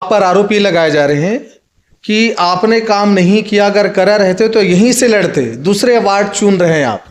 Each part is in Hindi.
पर आरोप ये लगाए जा रहे हैं कि आपने काम नहीं किया, अगर करा रहते तो यहीं से लड़ते, दूसरे वार्ड चुन रहे हैं आप।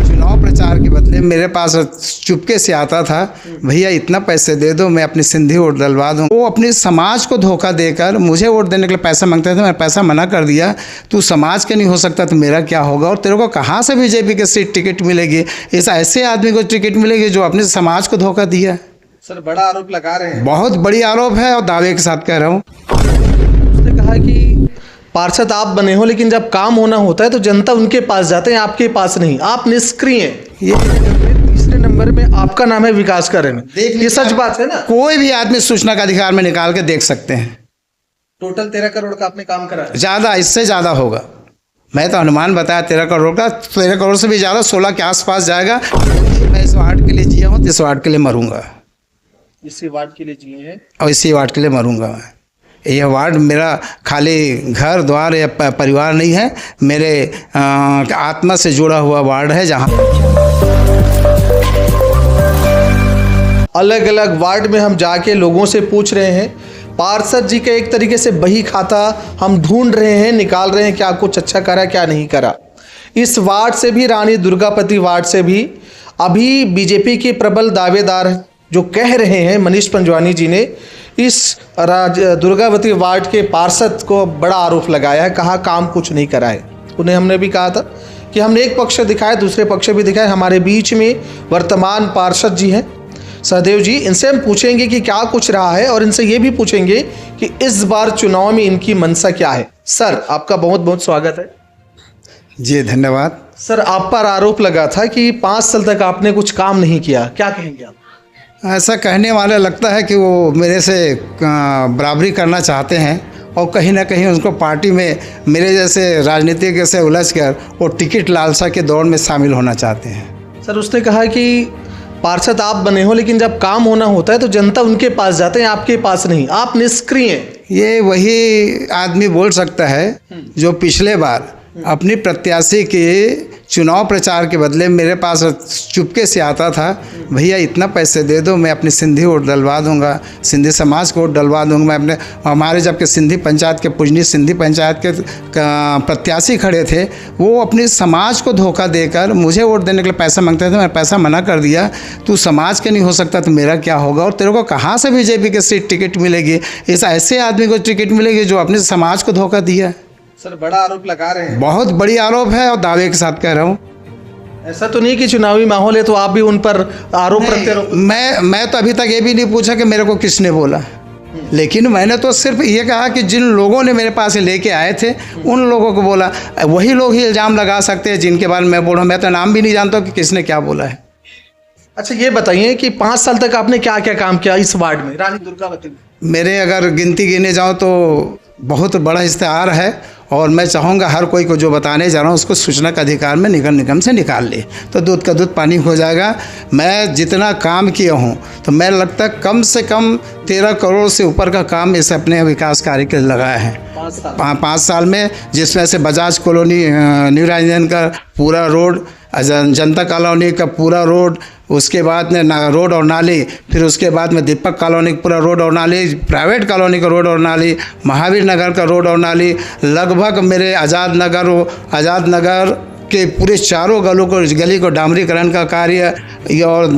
चुनाव प्रचार के बदले मेरे पास चुपके से आता था, भैया इतना पैसे दे दो, मैं अपनी सिंधी वोट डलवा दूँ। वो अपने समाज को धोखा देकर मुझे वोट देने के लिए पैसा मांगते थे। मैंने पैसा मना कर दिया, तू समाज के नहीं हो सकता तो मेरा क्या होगा, और तेरे को कहाँ से बीजेपी के सीट टिकट मिलेगी। इस ऐसे आदमी को टिकट मिलेगी जो अपने समाज को धोखा दिया। सर बड़ा आरोप लगा रहे हैं। बहुत बड़ी आरोप है और दावे के साथ कह रहा हूँ। उसने कहा कि पार्षद आप बने हो, लेकिन जब काम होना होता है तो जनता उनके पास जाते हैं, आपके पास नहीं, आप निष्क्रिय हैं। ये तीसरे नंबर में आपका नाम है विकास करण। ये सच बात है ना? कोई भी आदमी सूचना का अधिकार में निकाल के देख सकते हैं। टोटल 13 करोड़ का आपने काम करा है। ज़्यादा, इससे ज़्यादा होगा। मैं तो अनुमान बताया 13 करोड़ का, 13 करोड़ से भी ज़्यादा, 16 के आसपास जाएगा। मैं इस वार्ड के लिए जिया हूँ तो इस वार्ड के लिए मरूंगा। इसी वार्ड के लिए जिए हैं और इसी वार्ड के लिए मरूंगा मैं। यह वार्ड मेरा खाली घर द्वार या परिवार नहीं है, मेरे आत्मा से जुड़ा हुआ वार्ड है। जहाँ अलग अलग वार्ड में हम जाके लोगों से पूछ रहे हैं, पार्षद जी का एक तरीके से बही खाता हम ढूंढ रहे हैं, निकाल रहे हैं क्या कुछ अच्छा करा क्या नहीं करा। इस वार्ड से भी, रानी दुर्गावती वार्ड से भी अभी बीजेपी के प्रबल दावेदार जो कह रहे हैं, मनीष पंजवानी जी ने इस दुर्गावती वार्ड के पार्षद को बड़ा आरोप लगाया है, कहा काम कुछ नहीं करा है। उन्हें हमने भी कहा था कि हमने एक पक्ष दिखाया, दूसरे पक्ष भी दिखाए। हमारे बीच में वर्तमान पार्षद जी हैं सहदेव जी, इनसे हम पूछेंगे कि क्या कुछ रहा है और इनसे ये भी पूछेंगे कि इस बार चुनाव में इनकी मंशा क्या है। सर आपका बहुत बहुत स्वागत है। जी धन्यवाद। सर आप पर आरोप लगा था कि 5 साल तक आपने कुछ काम नहीं किया, क्या कहेंगे आप? ऐसा कहने वाले लगता है कि वो मेरे से बराबरी करना चाहते हैं और कहीं ना कहीं उनको पार्टी में मेरे जैसे राजनीतिक से उलझ कर वो टिकट लालसा के दौड़ में शामिल होना चाहते हैं। सर उसने कहा कि पार्षद आप बने हो, लेकिन जब काम होना होता है तो जनता उनके पास जाते हैं, आपके पास नहीं, आप निष्क्रिय हैं। ये वही आदमी बोल सकता है जो पिछले बार अपनी प्रत्याशी के चुनाव प्रचार के बदले मेरे पास चुपके से आता था, भैया इतना पैसे दे दो, मैं अपनी सिंधी वोट डलवा दूंगा, सिंधी समाज को वोट डलवा दूंगा। मैं अपने, हमारे जबकि सिंधी पंचायत के पूजनीय सिंधी पंचायत के प्रत्याशी खड़े थे, वो अपने समाज को धोखा देकर मुझे वोट देने के लिए पैसा मांगते थे। मैंने पैसा मना कर दिया, तू समाज के नहीं हो सकता तो मेरा क्या होगा, और तेरे को कहाँ से बीजेपी के सीट टिकट मिलेगी। इस ऐसे आदमी को टिकट मिलेगी जो अपने समाज को धोखा दिया। सर बड़ा आरोप लगा रहे हैं। बहुत बड़ी आरोप है और दावे के साथ कह रहा हूँ। ऐसा तो नहीं कि चुनावी माहौल है तो आप भी उन पर आरोप प्रत्यारोप? मैं तो अभी तक ये भी नहीं पूछा कि मेरे को किसने बोला, लेकिन मैंने तो सिर्फ ये कहा कि जिन लोगों ने मेरे पास लेके आए थे उन लोगों को बोला। वही लोग ही इल्ज़ाम लगा सकते हैं जिनके बारे में मैं बोल रहा हूँ। मैं तो नाम भी नहीं जानता कि किसने क्या बोला है। अच्छा ये बताइए कि 5 साल तक आपने क्या क्या काम किया इस वार्ड में, रानी दुर्गावती में? मेरे अगर गिनती गिने जाऊँ तो बहुत बड़ा इश्तेहार है, और मैं चाहूँगा हर कोई को जो बताने जा रहा हूँ उसको सूचना का अधिकार में नगर निगम से निकाल ले तो दूध का दूध पानी हो जाएगा। मैं जितना काम किया हूँ तो मैं लगता है कम से कम 13 करोड़ से ऊपर का काम इस अपने विकास कार्य के लिए लगाया है 5 साल में, जिसमें से बजाज कॉलोनी न्यू राजधानी का पूरा रोड, जनता कॉलोनी का पूरा रोड, उसके बाद में रोड और नाली, फिर उसके बाद में दीपक कॉलोनी का पूरा रोड और नाली, प्राइवेट कॉलोनी का रोड और नाली, महावीर नगर का रोड और नाली, लगभग मेरे आज़ाद नगर के पूरे चारों गली को डामरीकरण का कार्य, और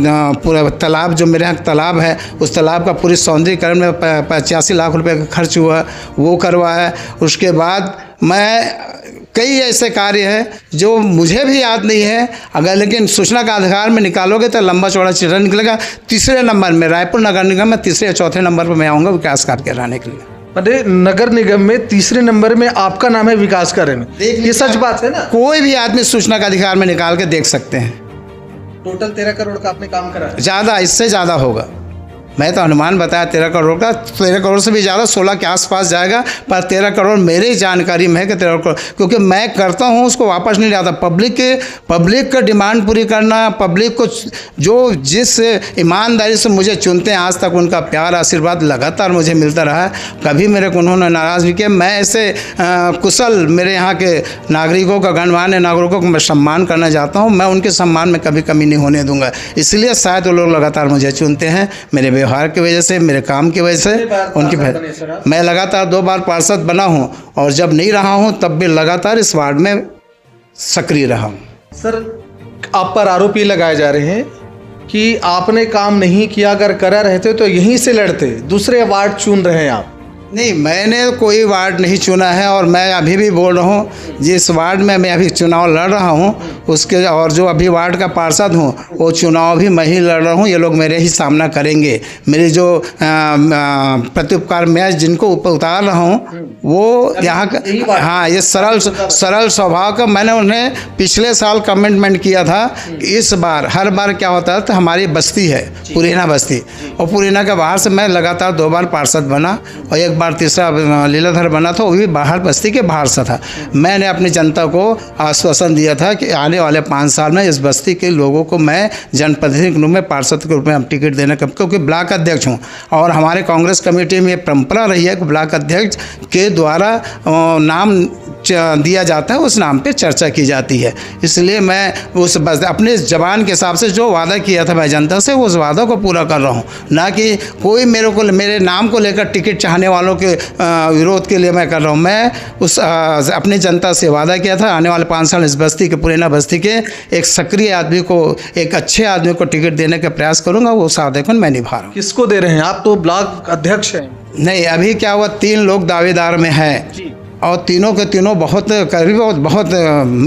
पूरा तालाब जो मेरे यहाँ तालाब है उस तालाब का पूरी सौंदर्यीकरण में 85 लाख रुपए का खर्च हुआ, वो करवाया। उसके बाद मैं कई ऐसे कार्य हैं जो मुझे भी याद नहीं है, अगर लेकिन सूचना का अधिकार में निकालोगे तो लंबा चौड़ा चित्र निकलेगा। तीसरे नंबर में रायपुर नगर निगम में, तीसरे या चौथे नंबर पर मैं आऊँगा विकास कार्य कराने के लिए। अरे नगर निगम में तीसरे नंबर में आपका नाम है विकास करण। ये सच बात है ना? कोई भी आदमी सूचना का अधिकार में निकाल के देख सकते हैं। टोटल 13 करोड़ का आपने काम करा है। ज़्यादा, इससे ज़्यादा होगा। मैं तो अनुमान बताया 13 करोड़ का, 13 करोड़ से भी ज़्यादा, 16 के आसपास जाएगा, पर 13 करोड़ मेरी जानकारी में है कि 13 करोड़, क्योंकि मैं करता हूँ उसको वापस नहीं लाता। पब्लिक का डिमांड पूरी करना, पब्लिक को जो जिस ईमानदारी से मुझे चुनते हैं, आज तक उनका प्यार आशीर्वाद लगातार मुझे मिलता रहा है, कभी मेरे को उन्होंने नाराज़ भी किया। मैं ऐसे कुशल मेरे यहाँ के नागरिकों का, गणमान्य नागरिकों को मैं सम्मान करना चाहता हूँ। मैं उनके सम्मान में कभी कमी नहीं होने दूंगा, इसलिए शायद वो लोग लगातार मुझे चुनते हैं। मेरे व्यवहार की वजह से, मेरे काम की वजह से, उनकी मैं लगातार 2 बार पार्षद बना हूँ और जब नहीं रहा हूँ तब भी लगातार इस वार्ड में सक्रिय रहा हूँ। सर, आप पर आरोप ये लगाए जा रहे हैं कि आपने काम नहीं किया, अगर करा रहते तो यहीं से लड़ते, दूसरे वार्ड चुन रहे हैं आप। नहीं, मैंने कोई वार्ड नहीं चुना है और मैं अभी भी बोल रहा हूँ जिस वार्ड में मैं अभी चुनाव लड़ रहा हूँ उसके, और जो अभी वार्ड का पार्षद हूँ वो चुनाव भी मैं ही लड़ रहा हूँ। ये लोग मेरे ही सामना करेंगे। मेरे जो प्रत्युपकार मैं जिनको ऊपर उतार रहा हूँ वो यहाँ का, हाँ, ये सरल स्वभाव का, मैंने उन्हें पिछले साल कमिटमेंट किया था कि इस बार, हर बार क्या होता है तो हमारी बस्ती है पुरीना बस्ती, और पुरीना के बाहर से मैं लगातार 2 बार पार्षद बना और एक बार तीसरा लीलाधर बना था, वो भी बाहर बस्ती के बाहर से था। मैंने अपनी जनता को आश्वासन दिया था कि आने वाले 5 साल में इस बस्ती के लोगों को मैं जनप्रतिनिधि के रूप में, पार्षद के रूप में टिकट देने का, क्योंकि ब्लॉक अध्यक्ष हूँ और हमारे कांग्रेस कमेटी में ये परंपरा रही है कि ब्लॉक अध्यक्ष के द्वारा नाम दिया जाता है, उस नाम पे चर्चा की जाती है। इसलिए मैं उस बस अपने जबान के हिसाब से जो वादा किया था मैं जनता से, उस वादा को पूरा कर रहा हूँ। ना कि कोई मेरे नाम को लेकर टिकट चाहने वालों के विरोध के लिए मैं कर रहा हूँ। मैं उस अपनी जनता से वादा किया था आने वाले 5 साल इस बस्ती के, पुरीना बस्ती के एक सक्रिय आदमी को, एक अच्छे आदमी को टिकट देने का प्रयास करूँगा। वो वादे को मैं निभा रहा हूँ। किसको दे रहे हैं आप? तो ब्लॉक अध्यक्ष हैं। नहीं, अभी क्या हुआ, 3 लोग दावेदार में हैं और तीनों के तीनों बहुत करीब और बहुत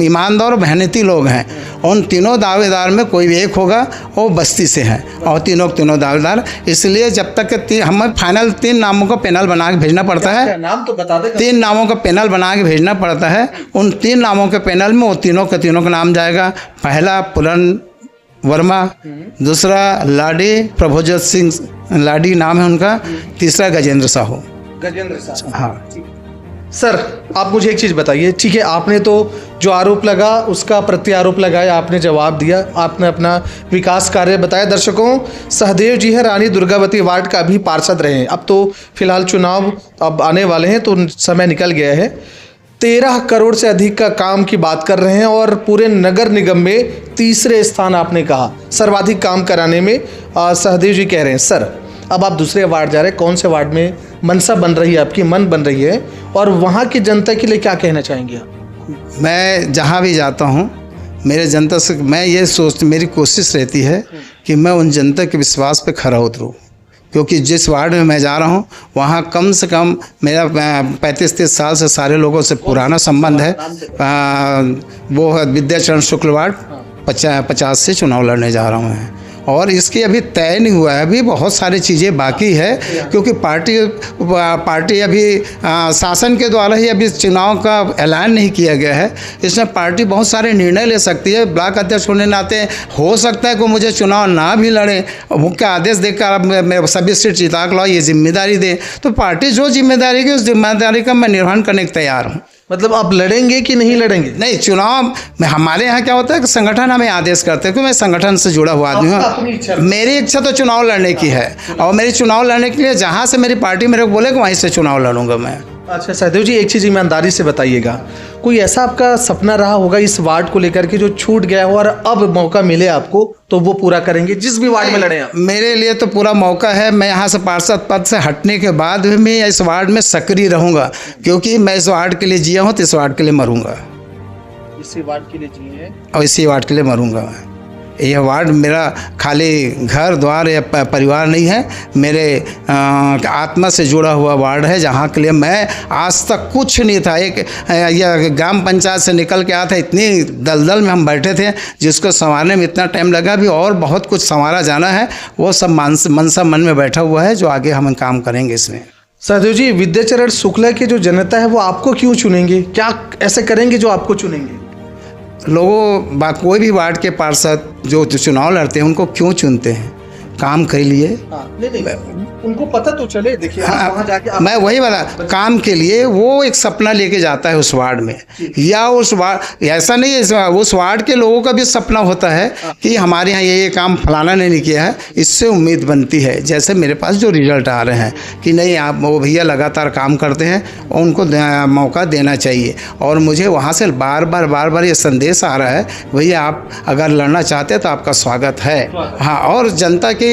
ईमानदार और मेहनती लोग हैं। उन तीनों दावेदार में कोई भी एक होगा, वो बस्ती से हैं और तीनों दावेदार। इसलिए जब तक हमें फाइनल 3 नामों का पैनल बना के भेजना पड़ता है। नाम तो बता दें। 3 नामों का पैनल बना के भेजना पड़ता है। उन 3 नामों के पैनल में वो तीनों का नाम जाएगा। पहला पुरन वर्मा, दूसरा लाडी प्रभुजोत सिंह लाडी नाम है उनका, तीसरा गजेंद्र साहू। हाँ सर, आप मुझे एक चीज़ बताइए। ठीक है, आपने तो जो आरोप लगा उसका प्रत्यारोप लगाया, आपने जवाब दिया, आपने अपना विकास कार्य बताया। दर्शकों, सहदेव जी है रानी दुर्गावती वार्ड का भी पार्षद रहे हैं। अब तो फिलहाल चुनाव अब आने वाले हैं तो समय निकल गया है। 13 करोड़ से अधिक का काम की बात कर रहे हैं और पूरे नगर निगम में तीसरे स्थान आपने कहा सर्वाधिक काम कराने में सहदेव जी कह रहे हैं। सर, अब आप दूसरे वार्ड जा रहे हैं, कौन से वार्ड में मनसा बन रही है आपकी, मन बन रही है, और वहाँ की जनता के लिए क्या कहना चाहेंगे आप? मैं जहाँ भी जाता हूँ मेरे जनता से मैं ये मेरी कोशिश रहती है कि मैं उन जनता के विश्वास पे खरा उतरूँ, क्योंकि जिस वार्ड में मैं जा रहा हूँ वहाँ कम से कम मेरा 35-30 साल से सारे लोगों से पुराना संबंध है। वो है विद्याचरण शुक्ल वार्ड 50 से चुनाव लड़ने जा रहा हूँ मैं, और इसकी अभी तय नहीं हुआ है, अभी बहुत सारी चीज़ें बाकी है, क्योंकि पार्टी अभी शासन के द्वारा ही अभी चुनाव का ऐलान नहीं किया गया है। इसमें पार्टी बहुत सारे निर्णय ले सकती है। ब्लॉक अध्यक्ष होने नाते हो सकता है कि मुझे चुनाव ना भी लड़े, मुख्य आदेश देकर आप मैं सभी सीट जिता के लाओ, ये जिम्मेदारी दे, तो पार्टी जो जिम्मेदारी की उस जिम्मेदारी का मैं निर्वहन करने को तैयार हूँ। मतलब आप लड़ेंगे कि नहीं लड़ेंगे? नहीं, चुनाव में हमारे यहाँ क्या होता है कि संगठन हमें आदेश करते हैं, क्योंकि मैं संगठन से जुड़ा हुआ आदमी हूँ। मेरी इच्छा तो चुनाव लड़ने की है और मेरी चुनाव लड़ने के लिए जहाँ से मेरी पार्टी मेरे को बोले वहीं से चुनाव लड़ूंगा मैं। अच्छा सहदेव जी, एक चीज़ ईमानदारी से बताइएगा, कोई ऐसा आपका सपना रहा होगा इस वार्ड को लेकर के जो छूट गया हो और अब मौका मिले आपको तो वो पूरा करेंगे, जिस भी वार्ड में लड़े आप? मेरे लिए तो पूरा मौका है। मैं यहाँ से पार्षद पद से हटने के बाद भी मैं इस वार्ड में सक्रिय रहूँगा, क्योंकि मैं इस वार्ड के लिए जिया हूँ तो इस वार्ड के लिए मरूँगा। इसी वार्ड के लिए जिए हैं और इसी वार्ड के लिए मरूँगा मैं। यह वार्ड मेरा खाली घर द्वार या परिवार नहीं है, मेरे आत्मा से जुड़ा हुआ वार्ड है, जहाँ के लिए मैं आज तक कुछ नहीं था। एक यह ग्राम पंचायत से निकल के आया था, इतनी दलदल में हम बैठे थे जिसको संवारने में इतना टाइम लगा। भी और बहुत कुछ संवारा जाना है, वो सब मनसा मन में बैठा हुआ है, जो आगे हम काम करेंगे इसमें। सहदेव जी, विद्याचरण शुक्ला की जो जनता है वो आपको क्यों चुनेंगे? क्या ऐसे करेंगे जो आपको चुनेंगे? लोगों कोई भी वार्ड के पार्षद जो चुनाव लड़ते हैं उनको क्यों चुनते हैं? काम के लिए। नहीं, उनको पता तो चले। देखिए वहाँ जाके मैं वही वाला काम के लिए वो एक सपना लेके जाता है उस वार्ड में, या उस वार्ड ऐसा नहीं है, उस वार्ड के लोगों का भी सपना होता है कि हमारे यहाँ ये काम फलाना ने नहीं किया है, इससे उम्मीद बनती है। जैसे मेरे पास जो रिजल्ट आ रहे हैं कि नहीं, आप वो भैया लगातार काम करते हैं और उनको मौका देना चाहिए। और मुझे वहाँ से बार बार ये संदेश आ रहा है, भैया आप अगर लड़ना चाहते हैं तो आपका स्वागत है। हाँ, और जनता के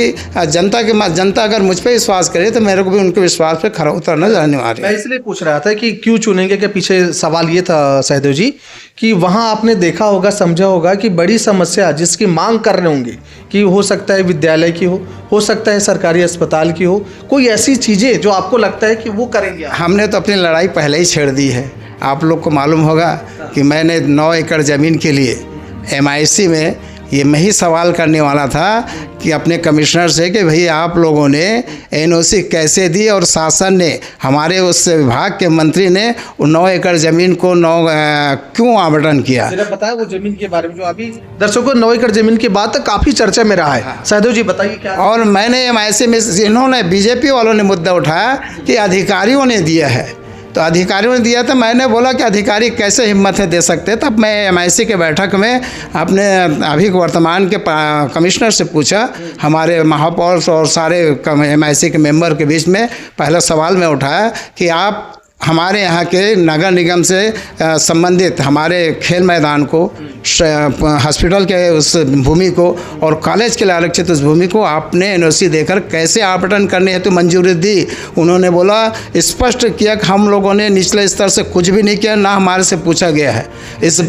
जनता अगर मुझ पर विश्वास करे तो मेरे को भी उनके विश्वास पे खरा उतरना अनिवार्य मैं है। इसलिए पूछ रहा था कि क्यों चुनेंगे, के पीछे सवाल ये था सहदेव जी कि वहाँ आपने देखा होगा, समझा होगा कि बड़ी समस्या जिसकी मांग कर रहे होंगे कि हो सकता है विद्यालय की हो सकता है सरकारी अस्पताल की हो, कोई ऐसी चीज़ें जो आपको लगता है कि वो करेंगे आप। हमने तो अपनी लड़ाई पहले ही छेड़ दी है। आप लोग को मालूम होगा कि मैंने 9 एकड़ ज़मीन के लिए MIC में ये मैं ही सवाल करने वाला था कि अपने कमिश्नर से कि भाई आप लोगों ने NOC कैसे दी और शासन ने, हमारे उस विभाग के मंत्री ने 9 एकड़ ज़मीन को क्यों आवंटन किया। जरा बताया वो ज़मीन के बारे में जो अभी दर्शकों 9 एकड़ ज़मीन की बात काफ़ी चर्चा में रहा है। सहदेव जी बताइए क्या। और मैंने MIC में इन्होंने BJP वालों ने मुद्दा उठाया कि अधिकारियों ने दिया है, तो अधिकारियों ने दिया, तो मैंने बोला कि अधिकारी कैसे हिम्मत है दे सकते हैं। तब मैं MIC के बैठक में अपने अभी वर्तमान के कमिश्नर से पूछा, हमारे महापौर और सारे MIC के मेंबर के बीच में पहला सवाल मैं उठाया कि आप हमारे यहाँ के नगर निगम से संबंधित हमारे खेल मैदान को, हॉस्पिटल के उस भूमि को और कॉलेज के लिए आरक्षित उस भूमि को आपने NOC देकर कैसे आवंटन करने हेतु मंजूरी दी। उन्होंने बोला, स्पष्ट किया कि हम लोगों ने निचले स्तर से कुछ भी नहीं किया, ना हमारे से पूछा गया है। इस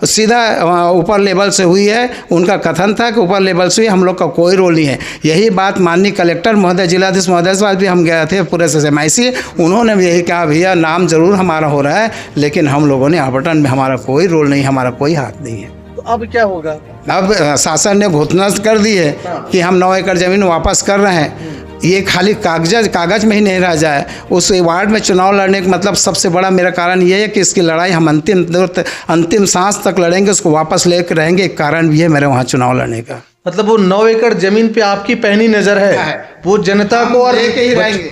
सीधा ऊपर लेवल से हुई है। उनका कथन था कि ऊपर लेवल से हुई, हम लोग का कोई रोल नहीं है। यही बात माननीय कलेक्टर महोदय, जिलाधीश महोदय के पास भी हम गए थे पूरे MIC, उन्होंने भी यही कहा, भैया नाम जरूर हमारा हो रहा है लेकिन हम लोगों ने आवंटन में हमारा कोई रोल नहीं, हमारा कोई हाथ नहीं है। तो अब क्या होगा? अब शासन ने घोषणा कर दी है कि हम 9 एकड़ ज़मीन वापस कर रहे हैं। ये खाली कागज में ही नहीं रह जाए, उस वार्ड में चुनाव लड़ने का मतलब सबसे बड़ा मेरा कारण ये है कि इसकी लड़ाई हम अंतिम सांस तक लड़ेंगे, उसको वापस लेकर रहेंगे। एक कारण भी है मेरे वहाँ चुनाव लड़ने का। मतलब वो 9 एकड़ जमीन पे आपकी पहली नजर है, वो जनता को और लेके ही रहेंगे,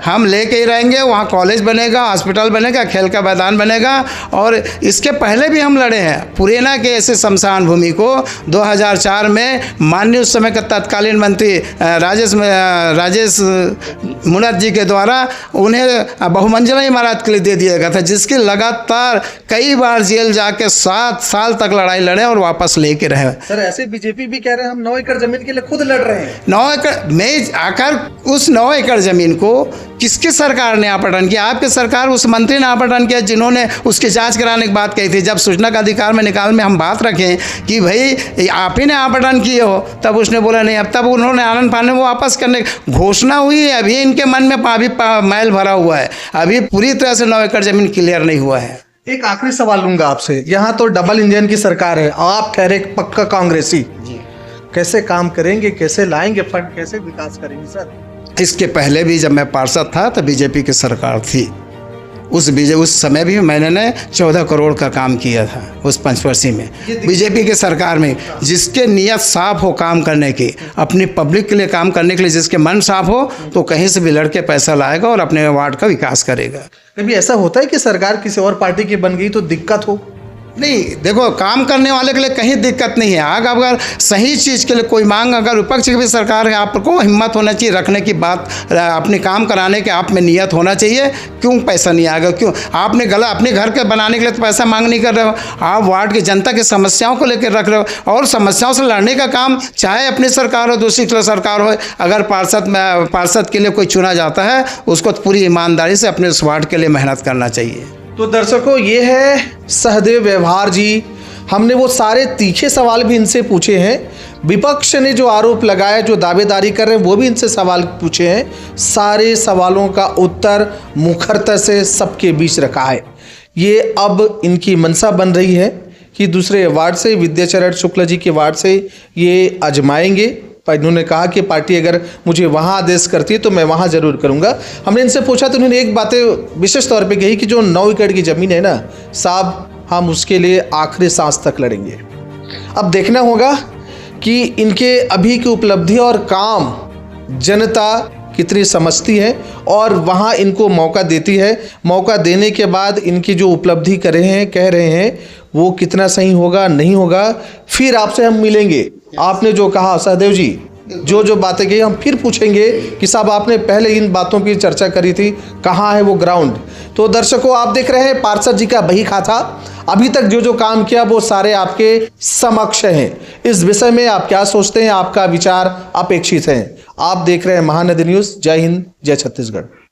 हम लेके ही रहेंगे। वहाँ कॉलेज बनेगा, हॉस्पिटल बनेगा, खेल का मैदान बनेगा। और इसके पहले भी हम लड़े हैं पुरैना के ऐसे शमशान भूमि को 2004 में माननीय उस समय का तत्कालीन मंत्री राजेश मुनत जी के द्वारा उन्हें बहुमंजिला इमारत के लिए दे दिया गया था, जिसकी लगातार कई बार जेल जाके 7 साल तक लड़ाई लड़े और वापस लेके रहे। सर ऐसे BJP भी कह रहे हैं हम 9 एकड़ जमीन के लिए खुद लड़ रहे हैं। 9 एकड़ में आकर उस 9 एकड़ जमीन को किसकी सरकार ने आवंटन किया? आपकी सरकार, उस मंत्री ने आवंटन किया जिन्होंने उसकी जांच कराने की बात कही थी। जब सूचना का अधिकार में निकाल में हम बात रखें कि भाई आप ही ने आवंटन किए हो, तब उसने बोला नहीं। अब तब उन्होंने आनंद पाने वो वापस करने की घोषणा हुई है। अभी इनके मन में अभी मैल भरा हुआ है, अभी पूरी तरह से 9 एकड़ जमीन क्लियर नहीं हुआ है। एक आखिरी सवाल लूंगा आपसे। यहाँ तो डबल इंजन की सरकार है, आप ठहरे पक्का कांग्रेसी, कैसे काम करेंगे, कैसे लाएंगे फंड, कैसे विकास करेंगे सर? इसके पहले भी जब मैं पार्षद था तो BJP की सरकार थी। उस समय भी मैंने 14 करोड़ का काम किया था उस पंचवर्षीय में BJP की सरकार में। जिसके नियत साफ हो काम करने की, अपनी पब्लिक के लिए काम करने के लिए जिसके मन साफ हो, तो कहीं से भी लड़के पैसा लाएगा और अपने वार्ड का विकास करेगा। कभी ऐसा होता है कि सरकार किसी और पार्टी की बन गई तो दिक्कत हो? नहीं, देखो काम करने वाले के लिए कहीं दिक्कत नहीं है। अगर सही चीज़ के लिए कोई मांग, अगर विपक्ष की भी सरकार है, आपको हिम्मत होना चाहिए रखने की बात, अपने काम कराने के आप में नियत होना चाहिए। क्यों पैसा नहीं आएगा? क्यों आपने अपने घर के बनाने के लिए तो पैसा मांग नहीं कर रहे हो, आप वार्ड की जनता की समस्याओं को लेकर रख रहे हो। और समस्याओं से लड़ने का काम चाहे अपनी सरकार हो, दूसरी सरकार हो, अगर पार्षद के लिए कोई चुना जाता है, उसको पूरी ईमानदारी से अपने उस वार्ड के लिए मेहनत करना चाहिए। तो दर्शकों, ये है सहदेव व्यवहार जी। हमने वो सारे तीखे सवाल भी इनसे पूछे हैं। विपक्ष ने जो आरोप लगाया, जो दावेदारी कर रहे हैं, वो भी इनसे सवाल पूछे हैं। सारे सवालों का उत्तर मुखरता से सबके बीच रखा है। ये अब इनकी मंशा बन रही है कि दूसरे वार्ड से, विद्याचरण शुक्ला जी के वार्ड से ये आजमाएंगे। पर इन्होंने कहा कि पार्टी अगर मुझे वहाँ आदेश करती है तो मैं वहाँ ज़रूर करूँगा। हमने इनसे पूछा तो इन्होंने एक बातें विशेष तौर पे कही कि जो 9 एकड़ की ज़मीन है ना साहब, हम उसके लिए आखिरी सांस तक लड़ेंगे। अब देखना होगा कि इनके अभी की उपलब्धि और काम जनता कितनी समझती है और वहाँ इनको मौका देती है। मौका देने के बाद इनकी जो उपलब्धि कर रहे हैं, कह रहे हैं, वो कितना सही होगा, नहीं होगा, फिर आपसे हम मिलेंगे। आपने जो कहा सहदेव जी, जो बातें कही, हम फिर पूछेंगे कि साहब आपने पहले इन बातों की चर्चा करी थी, कहाँ है वो ग्राउंड? तो दर्शकों, आप देख रहे हैं पार्षद जी का बही खाता। अभी तक जो जो काम किया वो सारे आपके समक्ष हैं। इस विषय में आप क्या सोचते हैं, आपका विचार अपेक्षित है। आप देख रहे हैं महानदी न्यूज़। जय हिंद, जय छत्तीसगढ़।